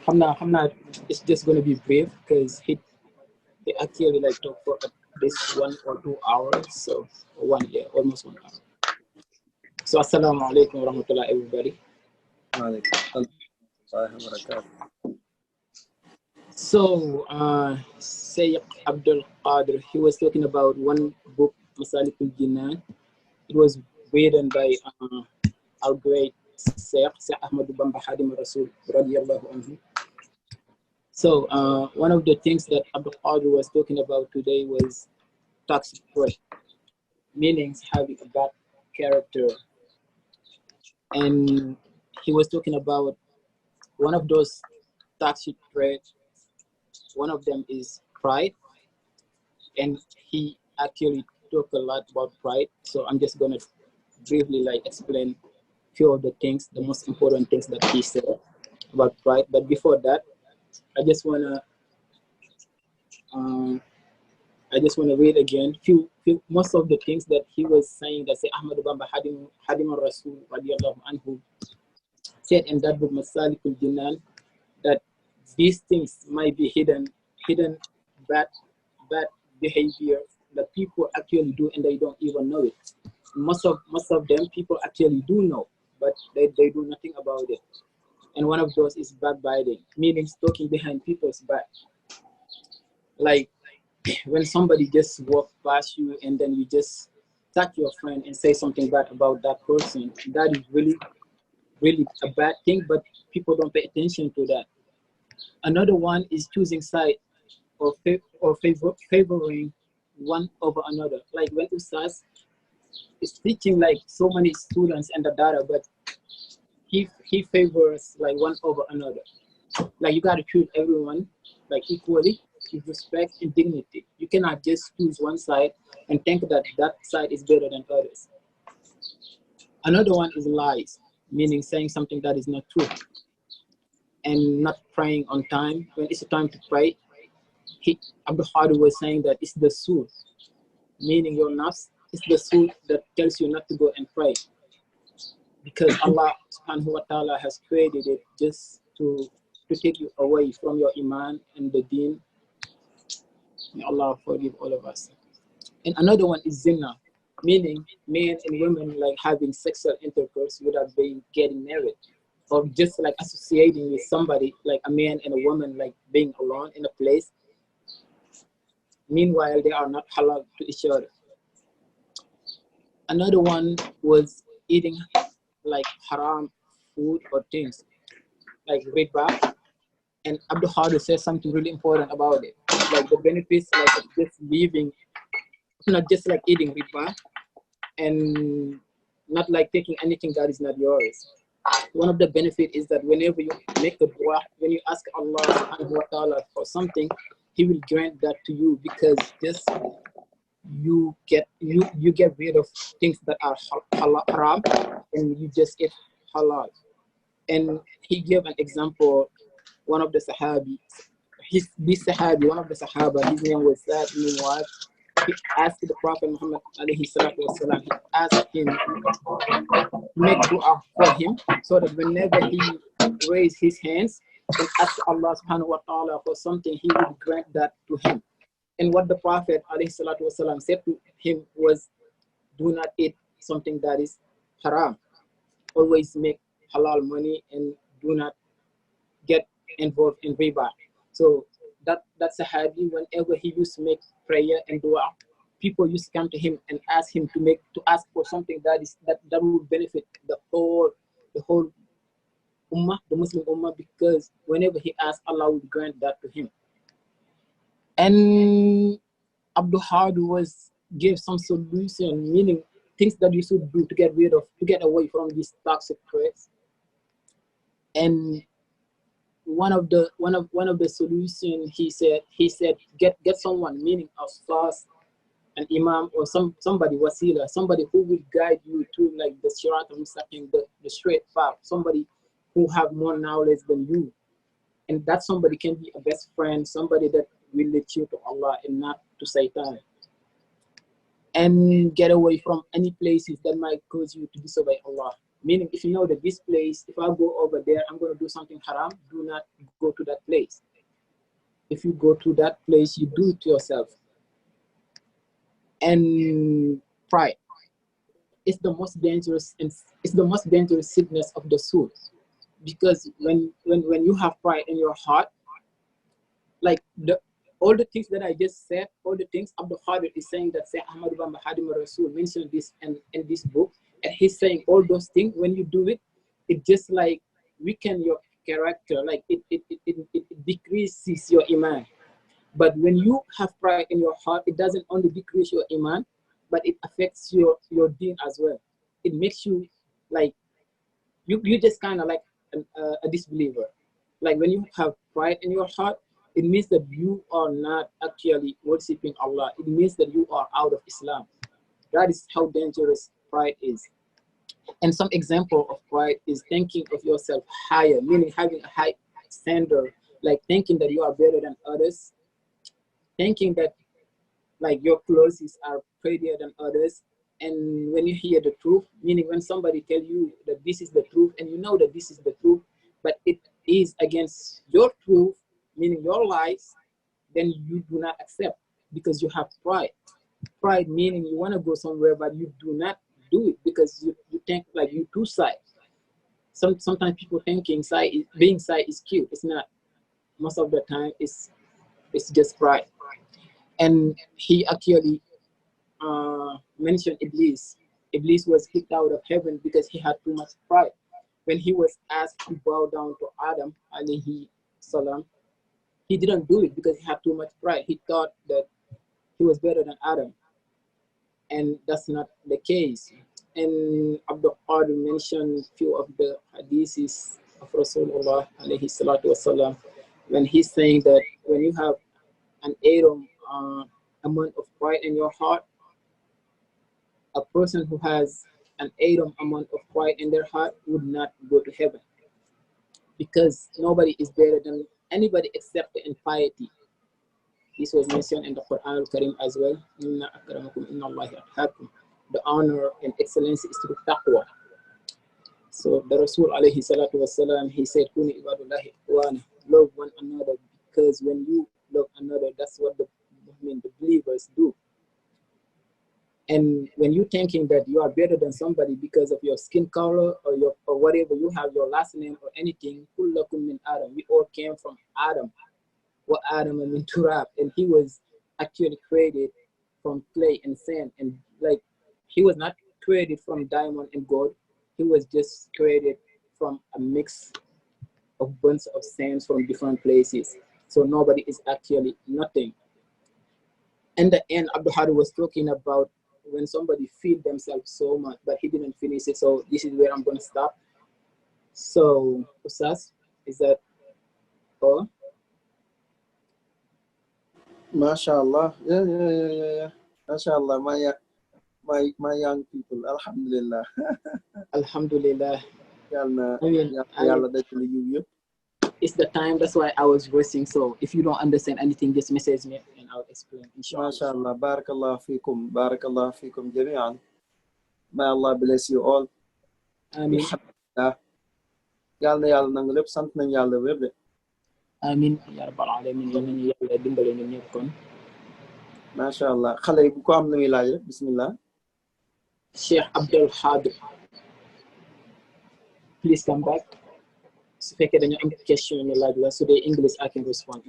I'm not. It's just gonna be brief because he actually like talk for at least 1 or 2 hours. So one, yeah, almost 1 hour. So assalamu alaikum wa rahmatullah, everybody. وعليكم السلام ورحمة الله وبركاته. So Sayyid Abdul Qadir, he was talking about one book, Masalikul Jinan. It was written by our great Sayyid Ahmad Bamba Hadim Rasul radiyallahu anhu. So one of the things that Abdul Qadir was talking about today was toxic trait, meaning having a bad character. And he was talking about one of those toxic traits. One of them is pride, and he actually talked a lot about pride. So I'm just gonna briefly like explain few of the things, the most important things that he said about pride. But before that, I just wanna read again most of the things that he was saying that say Ahmad Bamba Hadim Rasul radiyallahu anhu said in that book Masalikul Jinan, that these things might be hidden bad behavior that people actually do and they don't even know it. Most of them people actually do know, but they do nothing about it. And one of those is backbiting, meaning talking behind people's back. Like when somebody just walk past you and then you just touch your friend and say something bad about that person, that is really a bad thing, but people don't pay attention to that. Another one is choosing side or favoring one over another. Like when Ustaz is teaching like so many students and the data, but he favors like one over another. Like you gotta treat everyone like equally with respect and dignity. You cannot just choose one side and think that that side is better than others. Another one is lies, meaning saying something that is not true and not praying on time. When it's time to pray, Abdul Hadi was saying that it's the soul, meaning your nafs, it's the soul that tells you not to go and pray. Because Allah subhanahu wa ta'ala has created it just to take you away from your iman and the deen. May Allah forgive all of us. And another one is zina, meaning men and women like having sexual intercourse without getting married, or just like associating with somebody, like a man and a woman like being alone in a place. Meanwhile, they are not halal to each other. Another one was eating like haram food or things like riba. And Abdul Hadi says something really important about it, like the benefits like of just living, not just like eating riba and not like taking anything that is not yours. One of the benefits is that whenever you make a dua, when you ask Allah subhanahu wa ta'ala for something, He will grant that to you, because just you get rid of things that are haram and you just eat halal. And he gave an example. One of the Sahabi, one of the Sahaba, his name was Sa'd ibn Mu'adh. He asked the Prophet Muhammad alayhi salatu wasalam, he asked him to make dua for him, so that whenever he raised his hands and asked Allah subhanahu wa ta'ala for something, he would grant that to him. And what the Prophet alayhi salatu wasalam said to him was, do not eat something that is haram. Always make halal money and do not get involved in riba. So that Sahabi, whenever he used to make prayer and dua, people used to come to him and ask him to ask for something that would benefit the whole ummah, the Muslim ummah, because whenever he asked, Allah would grant that to him. And Abdul Hadi gave some solution, meaning things that you should do to get away from these toxic traits. And one of the solution he said get someone, meaning a ustaz, an imam, or somebody wasila, somebody who will guide you to like the sirat al-mustaqim, the straight path, somebody who have more knowledge than you. And that somebody can be a best friend, somebody that will lead you to Allah and not to Satan. And get away from any places that might cause you to disobey Allah, Meaning, if you know that this place, if I go over there, I'm going to do something haram, do not go to that place. If you go to that place, you do it to yourself. And pride is the most dangerous, and it's the most dangerous sickness of the soul. Because when you have pride in your heart, like all the things that I just said, all the things Abdul Qadir is saying, that say Ahmad Bamba Hadim Rasul mentioned this in this book, and he's saying all those things, when you do it, it just like weaken your character, like it decreases your iman. But when you have pride in your heart, it doesn't only decrease your iman, but it affects your deen as well. It makes you like you just kind of like a disbeliever. Like when you have pride in your heart, it means that you are not actually worshiping Allah. It means that you are out of Islam. That is how dangerous pride is. And some example of pride is thinking of yourself higher, meaning having a high standard, like thinking that you are better than others, thinking that like your clothes are prettier than others. And when you hear the truth, meaning when somebody tell you that this is the truth, and you know that this is the truth, but it is against your truth, meaning your lies, then you do not accept, because you have pride. Pride meaning you want to go somewhere, but you do not do it because you think like you too shy. Sometimes people thinking being shy is cute. It's not. Most of the time, it's just pride. And he actually mentioned Iblis. Iblis was kicked out of heaven because he had too much pride. When he was asked to bow down to Adam alayhi salam, he didn't do it because he had too much pride. He thought that he was better than Adam, and that's not the case. And Abdul Qadir mentioned few of the hadiths of Rasulullah alayhi salatu wasalam, when he's saying that when you have an atom amount of pride in your heart, a person who has an atom amount of pride in their heart would not go to heaven, because nobody is better than anybody except the impiety. This was mentioned in the Quran al-Karim as well. Inna akramakum inna Allahi atqakum. The honor and excellence is through taqwa. So the Rasul alayhi salatu wasalam, he said, Kuni ibadullahi ikhwana, love one another, because when you love another, that's what the believers do. And when you're thinking that you are better than somebody because of your skin color or whatever you have, your last name or anything, kullakum min Adam. We all came from Adam. Wa Adam min turab, and he was actually created from clay and sand, and like he was not created from diamond and gold. He was just created from a mix of bunch of sands from different places. So nobody is actually nothing. In the end, Abdul Hadi was talking about when somebody feel themselves so much, but he didn't finish it. So this is where I'm going to stop. So, Usas, is that all? MashaAllah. Yeah. MashaAllah. My young people. Alhamdulillah. Alhamdulillah. Yalla, I mean, yalla dajale yiw yëpp. it's the time. That's why I was voicing. So if you don't understand anything, just message me and I'll explain. Inshallah. MashaAllah. Barakallah fikum. Barakallah fikum jami'an. May Allah bless you all. Amin. Alhamdulillah. Yalla nangu lépp, sant nañ yàlla wér de. Amin. Ya Rabbal Alamin. Yal nañu yàlla dimbale ñun ñëpp kon. MashaAllah. Xale yi bu ko am lu muy laaj rek, bismillah. Sheikh Abdul Hadir, please come back. Su fekkee dañu am question ñu laaj la, su dee English I can respond.